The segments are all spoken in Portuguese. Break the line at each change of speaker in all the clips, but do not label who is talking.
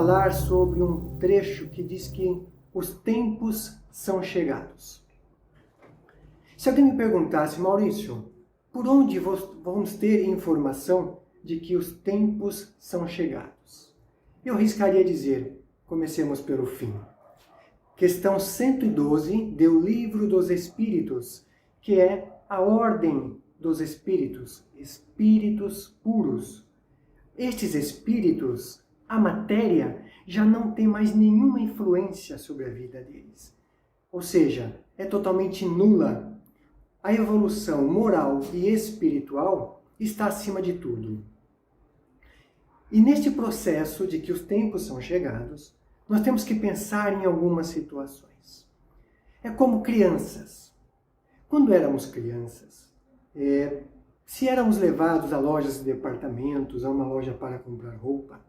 falar sobre um trecho que diz que os tempos são chegados. Se alguém me perguntasse, Maurício, por onde vamos ter informação de que os tempos são chegados? Eu arriscaria dizer, comecemos pelo fim. Questão 112 do Livro dos Espíritos, que é a ordem dos espíritos, espíritos puros. Estes espíritos, a matéria, já não tem mais nenhuma influência sobre a vida deles. Ou seja, é totalmente nula. A evolução moral e espiritual está acima de tudo. E neste processo de que os tempos são chegados, nós temos que pensar em algumas situações. É como crianças. Quando éramos crianças, se éramos levados a lojas de departamentos, a uma loja para comprar roupa,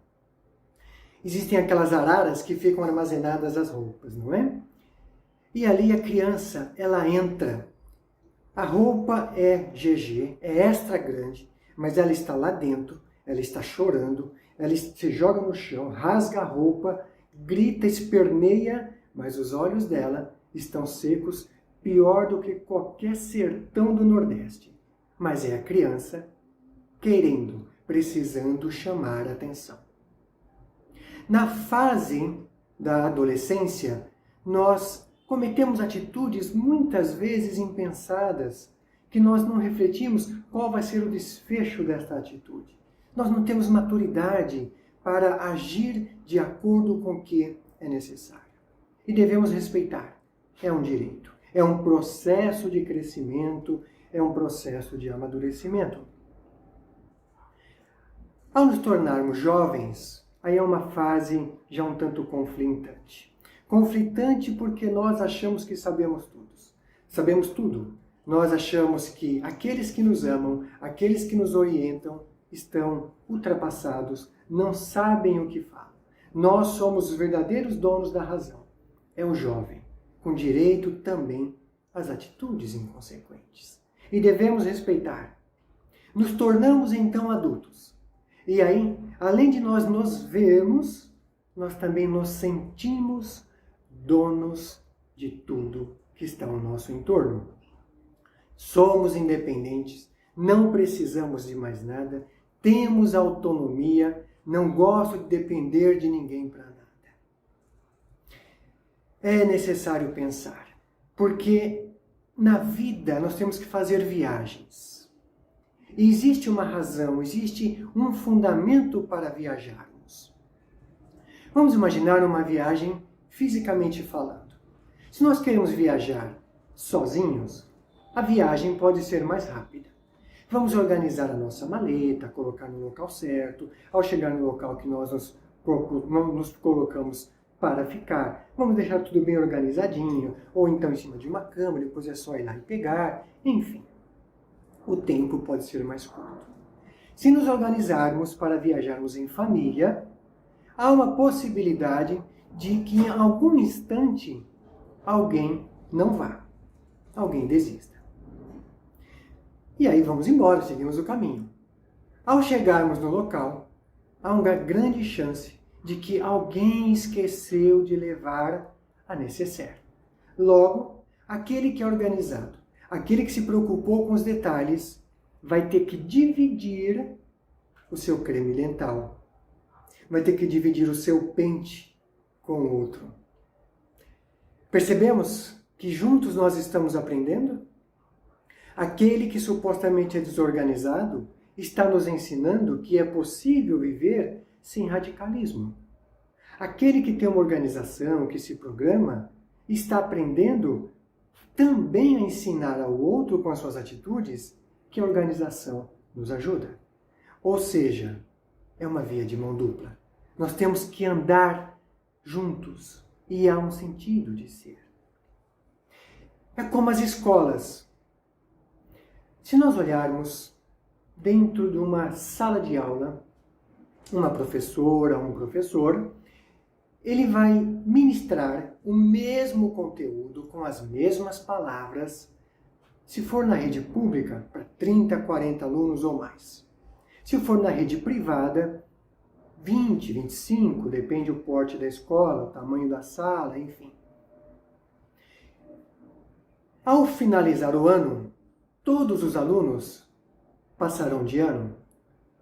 existem aquelas araras que ficam armazenadas as roupas, não é? E ali a criança, ela entra. A roupa é GG, é extra grande, mas ela está lá dentro, ela está chorando, ela se joga no chão, rasga a roupa, grita, esperneia, mas os olhos dela estão secos, pior do que qualquer sertão do Nordeste. Mas é a criança querendo, precisando chamar a atenção. Na fase da adolescência, nós cometemos atitudes muitas vezes impensadas, que nós não refletimos qual vai ser o desfecho desta atitude. Nós não temos maturidade para agir de acordo com o que é necessário. E devemos respeitar. É um direito. É um processo de crescimento, é um processo de amadurecimento. Ao nos tornarmos jovens, aí é uma fase já um tanto conflitante. Conflitante porque nós achamos que sabemos tudo. Sabemos tudo. Nós achamos que aqueles que nos amam, aqueles que nos orientam, estão ultrapassados, não sabem o que falam. Nós somos os verdadeiros donos da razão. É o jovem, com direito também às atitudes inconsequentes. E devemos respeitar. Nos tornamos então adultos. E aí, além de nós nos vermos, nós também nos sentimos donos de tudo que está ao nosso entorno. Somos independentes, não precisamos de mais nada, temos autonomia, não gosto de depender de ninguém para nada. É necessário pensar, porque na vida nós temos que fazer viagens. E existe uma razão, existe um fundamento para viajarmos. Vamos imaginar uma viagem fisicamente falando. Se nós queremos viajar sozinhos, a viagem pode ser mais rápida. Vamos organizar a nossa maleta, colocar no local certo. Ao chegar no local que nós nos colocamos para ficar, vamos deixar tudo bem organizadinho, ou então em cima de uma cama, depois é só ir lá e pegar, enfim. O tempo pode ser mais curto. Se nos organizarmos para viajarmos em família, há uma possibilidade de que em algum instante alguém não vá, alguém desista. E aí vamos embora, seguimos o caminho. Ao chegarmos no local, há uma grande chance de que alguém esqueceu de levar a nécessaire. Logo, aquele que é organizado, aquele que se preocupou com os detalhes, vai ter que dividir o seu creme dental, vai ter que dividir o seu pente com o outro. Percebemos que juntos nós estamos aprendendo? Aquele que supostamente é desorganizado está nos ensinando que é possível viver sem radicalismo. Aquele que tem uma organização, que se programa, está aprendendo também a ensinar ao outro com as suas atitudes que a organização nos ajuda. Ou seja, é uma via de mão dupla. Nós temos que andar juntos e há um sentido de ser. É como as escolas. Se nós olharmos dentro de uma sala de aula, uma professora, um professor, ele vai ministrar o mesmo conteúdo com as mesmas palavras, se for na rede pública, para 30, 40 alunos ou mais. Se for na rede privada, 20, 25, depende do porte da escola, o tamanho da sala, enfim. Ao finalizar o ano, todos os alunos passarão de ano.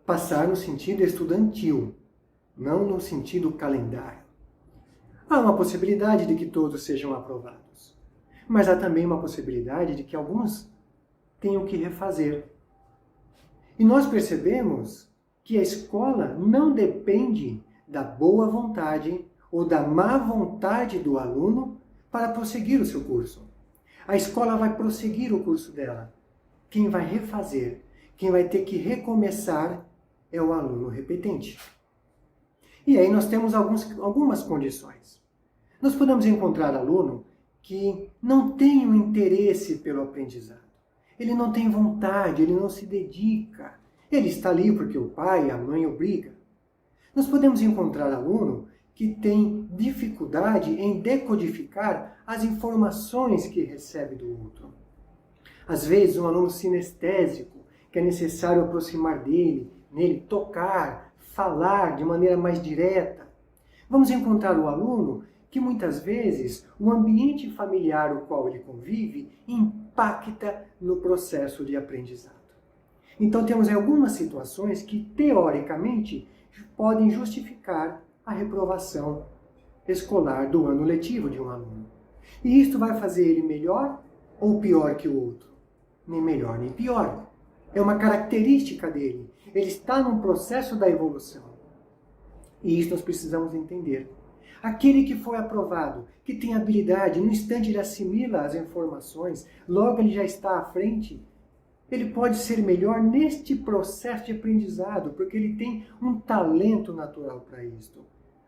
Passar no sentido estudantil, não no sentido calendário. Há uma possibilidade de que todos sejam aprovados, mas há também uma possibilidade de que alguns tenham que refazer. E nós percebemos que a escola não depende da boa vontade ou da má vontade do aluno para prosseguir o seu curso. A escola vai prosseguir o curso dela. Quem vai refazer, quem vai ter que recomeçar é o aluno repetente. E aí nós temos algumas condições. Nós podemos encontrar aluno que não tem o interesse pelo aprendizado. Ele não tem vontade, ele não se dedica. Ele está ali porque o pai e a mãe obrigam. Nós podemos encontrar aluno que tem dificuldade em decodificar as informações que recebe do outro. Às vezes, um aluno sinestésico, que é necessário aproximar nele, tocar, falar de maneira mais direta. Vamos encontrar o aluno que muitas vezes o ambiente familiar o qual ele convive impacta no processo de aprendizado. Então temos algumas situações que, teoricamente, podem justificar a reprovação escolar do ano letivo de um aluno. E isto vai fazer ele melhor ou pior que o outro? Nem melhor nem pior. É uma característica dele. Ele está num processo da evolução. E isso nós precisamos entender. Aquele que foi aprovado, que tem habilidade, no instante ele assimila as informações, logo ele já está à frente, ele pode ser melhor neste processo de aprendizado, porque ele tem um talento natural para isto.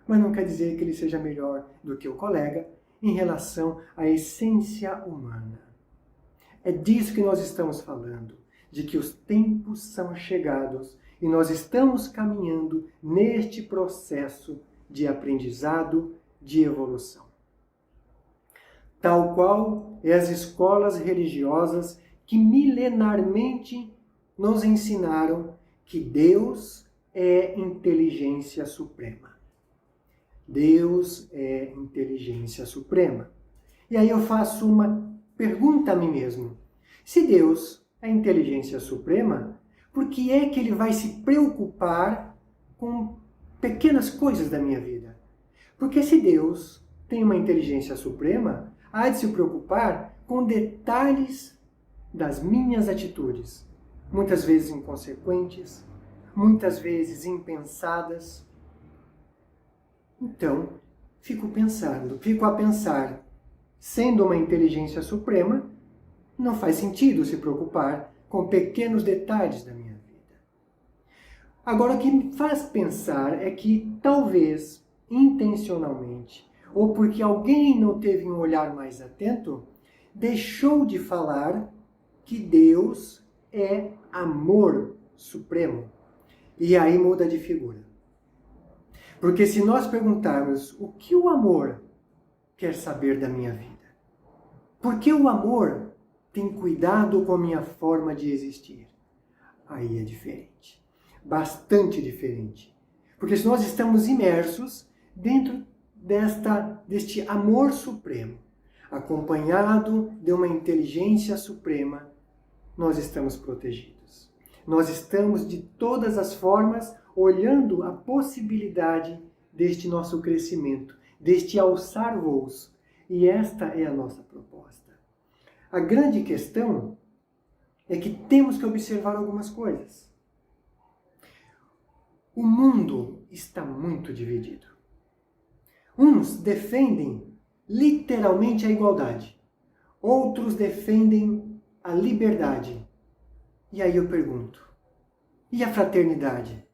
Mas não quer dizer que ele seja melhor do que o colega em relação à essência humana. É disso que nós estamos falando, de que os tempos são chegados e nós estamos caminhando neste processo de aprendizado, de evolução. Tal qual é as escolas religiosas que milenarmente nos ensinaram que Deus é inteligência suprema. Deus é inteligência suprema. E aí eu faço uma pergunta a mim mesmo. Se Deus é inteligência suprema, por que é que ele vai se preocupar com pequenas coisas da minha vida? Porque se Deus tem uma inteligência suprema, há de se preocupar com detalhes das minhas atitudes, muitas vezes inconsequentes, muitas vezes impensadas. Então, fico a pensar, sendo uma inteligência suprema, não faz sentido se preocupar com pequenos detalhes da minha vida. Agora, o que me faz pensar é que talvez, intencionalmente, ou porque alguém não teve um olhar mais atento, deixou de falar que Deus é amor supremo. E aí muda de figura. Porque se nós perguntarmos o que o amor quer saber da minha vida, por que o amor tem cuidado com a minha forma de existir, aí é diferente. Bastante diferente. Porque se nós estamos imersos dentro deste amor supremo, acompanhado de uma inteligência suprema, nós estamos protegidos. Nós estamos, de todas as formas, olhando a possibilidade deste nosso crescimento, deste alçar voos. E esta é a nossa proposta. A grande questão é que temos que observar algumas coisas. O mundo está muito dividido. Uns defendem literalmente a igualdade. Outros defendem a liberdade. E aí eu pergunto, e a fraternidade?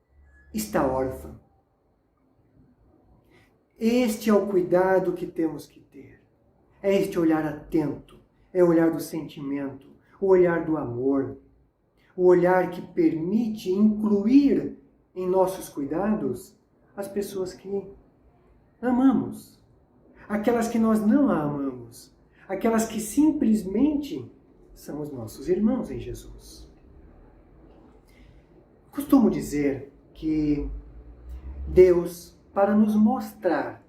Está órfã? Este é o cuidado que temos que ter. É este olhar atento, é o olhar do sentimento, o olhar do amor, o olhar que permite incluir em nossos cuidados as pessoas que amamos, aquelas que nós não amamos, aquelas que simplesmente são os nossos irmãos em Jesus. Costumo dizer que Deus, para nos mostrar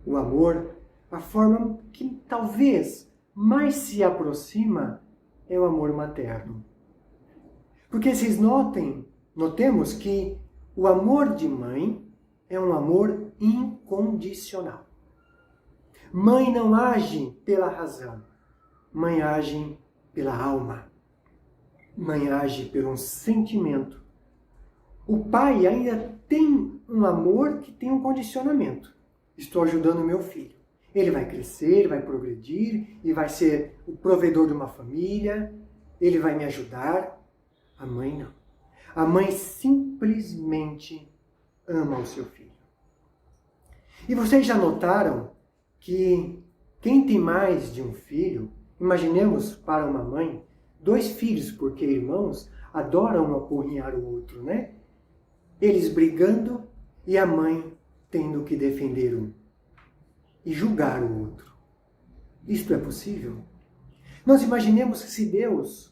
o amor, a forma que talvez mais se aproxima é o amor materno. Porque vocês notemos que o amor de mãe é um amor incondicional. Mãe não age pela razão, mãe age pela alma. Mãe age por um sentimento. O pai ainda tem um amor que tem um condicionamento. Estou ajudando meu filho. Ele vai crescer, vai progredir e vai ser o provedor de uma família. Ele vai me ajudar. A mãe não. A mãe simplesmente ama o seu filho. E vocês já notaram que quem tem mais de um filho, imaginemos para uma mãe, 2 filhos, porque irmãos adoram um apurrinhar o outro, né? Eles brigando e a mãe tendo que defender um e julgar o outro. Isto é possível? Nós imaginemos que se Deus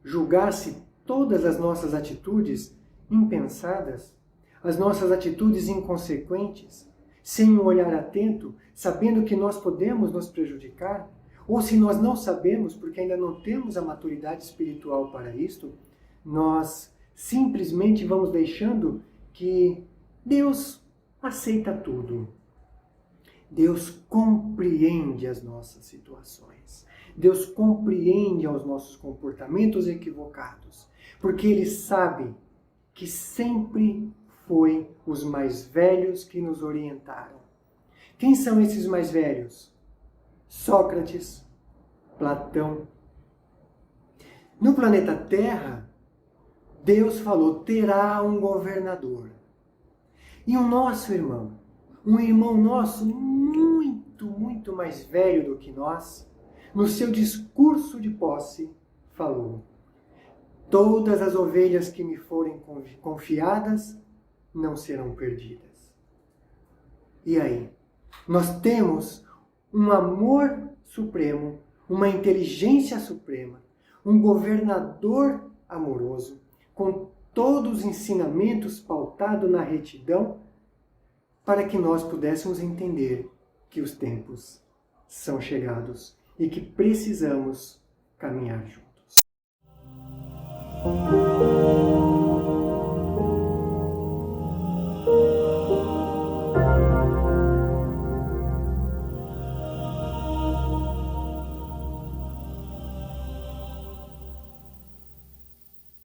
julgasse todas as nossas atitudes impensadas, as nossas atitudes inconsequentes, sem um olhar atento, sabendo que nós podemos nos prejudicar, ou se nós não sabemos, porque ainda não temos a maturidade espiritual para isto, nós simplesmente vamos deixando que Deus aceita tudo. Deus compreende as nossas situações. Deus compreende os nossos comportamentos equivocados, porque Ele sabe que sempre foi os mais velhos que nos orientaram. Quem são esses mais velhos? Sócrates, Platão. No planeta Terra, Deus falou, terá um governador. E o nosso irmão, um irmão nosso muito mais velho do que nós, no seu discurso de posse, falou: todas as ovelhas que me forem confiadas não serão perdidas. E aí? Nós temos um amor supremo, uma inteligência suprema, um governador amoroso, com todos os ensinamentos pautados na retidão, para que nós pudéssemos entender que os tempos são chegados e que precisamos caminhar juntos.